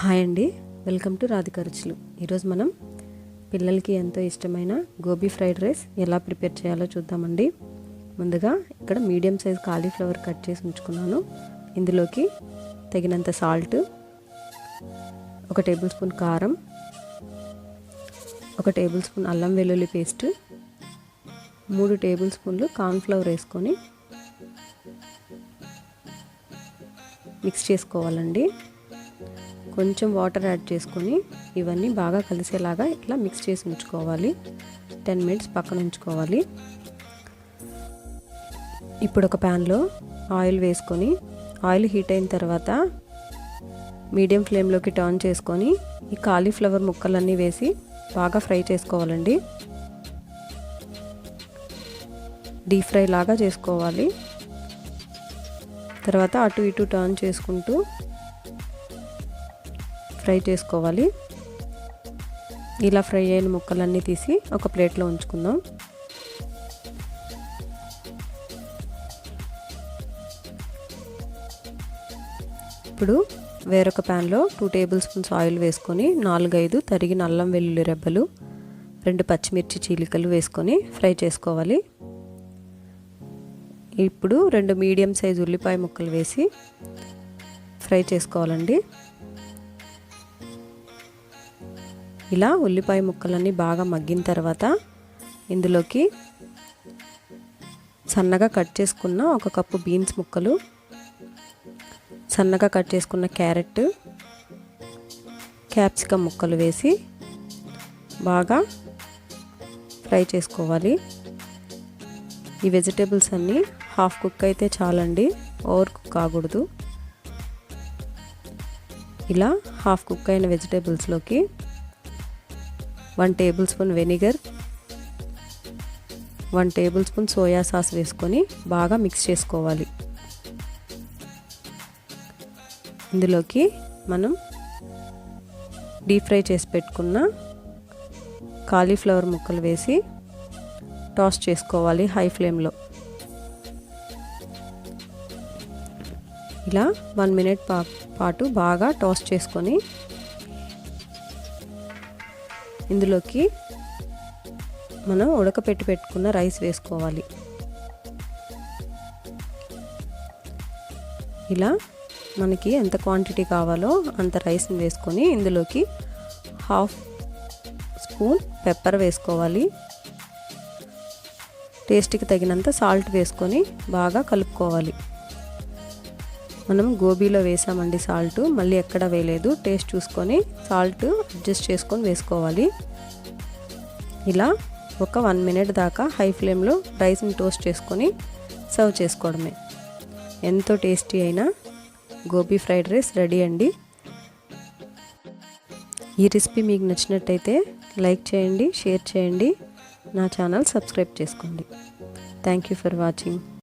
Hi అండి, welcome to RadhikaRuchulu. ఈరోజు మనం పిల్లలకి ఎంతో ఇష్టమైన గోబీ ఫ్రైడ్ రైస్ ఎలా ప్రిపేర్ చేయాలో చూద్దామండి. ముందుగా ఇక్కడ మీడియం సైజ్ కాలీఫ్లవర్ కట్ చేసి ఉంచుకున్నాను. ఇందులోకి తగినంత సాల్ట్, 1 టేబుల్ స్పూన్ కారం, 1 టేబుల్ స్పూన్ అల్లం వెల్లుల్లి పేస్ట్, 3 టేబుల్ స్పూన్లు కార్న్ఫ్లవర్ వేసుకొని మిక్స్ చేసుకోవాలండి. కొంచెం వాటర్ యాడ్ చేసుకొని ఇవన్నీ బాగా కలిసేలాగా ఇట్లా మిక్స్ చేసి ఉంచుకోవాలి. 10 మినిట్స్ పక్కన ఉంచుకోవాలి. ఇప్పుడు ఒక ప్యాన్లో ఆయిల్ వేసుకొని ఆయిల్ హీట్ అయిన తర్వాత మీడియం ఫ్లేమ్లోకి టర్న్ చేసుకొని ఈ కాలీఫ్లవర్ ముక్కలన్నీ వేసి బాగా ఫ్రై చేసుకోవాలండి. డీప్ ఫ్రై లాగా చేసుకోవాలి. తర్వాత అటు ఇటు టర్న్ చేసుకుంటూ ఫ్రై చేసుకోవాలి. ఇలా ఫ్రై అయిన ముక్కలన్నీ తీసి ఒక ప్లేట్లో ఉంచుకుందాం. ఇప్పుడు వేరొక ప్యాన్లో 2 టేబుల్ స్పూన్స్ ఆయిల్ వేసుకొని 4-5 తరిగిన అల్లం వెల్లుల్లి రెబ్బలు, 2 పచ్చిమిర్చి చీలికలు వేసుకొని ఫ్రై చేసుకోవాలి. ఇప్పుడు 2 మీడియం సైజు ఉల్లిపాయ ముక్కలు వేసి ఫ్రై చేసుకోవాలండి. ఇలా ఉల్లిపాయ ముక్కలన్నీ బాగా మగ్గిన తర్వాత ఇందులోకి సన్నగా కట్ చేసుకున్న 1 కప్పు బీన్స్ ముక్కలు, సన్నగా కట్ చేసుకున్న క్యారెట్, క్యాప్సికమ్ ముక్కలు వేసి బాగా ఫ్రై చేసుకోవాలి. ఈ వెజిటేబుల్స్ అన్నీ హాఫ్ కుక్ అయితే చాలండి, ఓవర్ కుక్ కాకూడదు. ఇలా హాఫ్ కుక్ అయిన వెజిటేబుల్స్లోకి 1 table spoon vinegar, 1 table spoon soya sauce వేసుకొని బాగా మిక్స్ చేసుకోవాలి. ఇందులోకి మనం డీప్ ఫ్రై చేసి పెట్టుకున్న కాలీఫ్లవర్ ముక్కలు వేసి టాస్ చేసుకోవాలి హై ఫ్లేమ్లో. ఇలా 1 మినిట్ పాటు బాగా టాస్ చేసుకొని ఇందులోకి మనం ఉడకపెట్టి పెట్టుకున్న రైస్ వేసుకోవాలి. ఇలా మనకి ఎంత క్వాంటిటీ కావాలో అంత రైస్ని వేసుకొని ఇందులోకి 1/2 స్పూన్ పెప్పర్ వేసుకోవాలి. టేస్ట్కి తగినంత సాల్ట్ వేసుకొని బాగా కలుపుకోవాలి. మనం గోబీలో వేసామండి సాల్ట్, మళ్ళీ ఎక్కడ వేయలేదు. టేస్ట్ చూసుకొని సాల్ట్ అడ్జస్ట్ చేసుకొని వేసుకోవాలి. ఇలా ఒక 1 మినిట్ దాకా హై ఫ్లేమ్లో రైస్ని టోస్ట్ చేసుకొని సర్వ్ చేసుకోవడమే. ఎంతో టేస్టీ అయిన గోబీ ఫ్రైడ్ రైస్ రెడీ అండి. ఈ రెసిపీ మీకు నచ్చినట్టయితే లైక్ చేయండి, షేర్ చేయండి, నా ఛానల్ సబ్స్క్రైబ్ చేసుకోండి. Thank you for watching.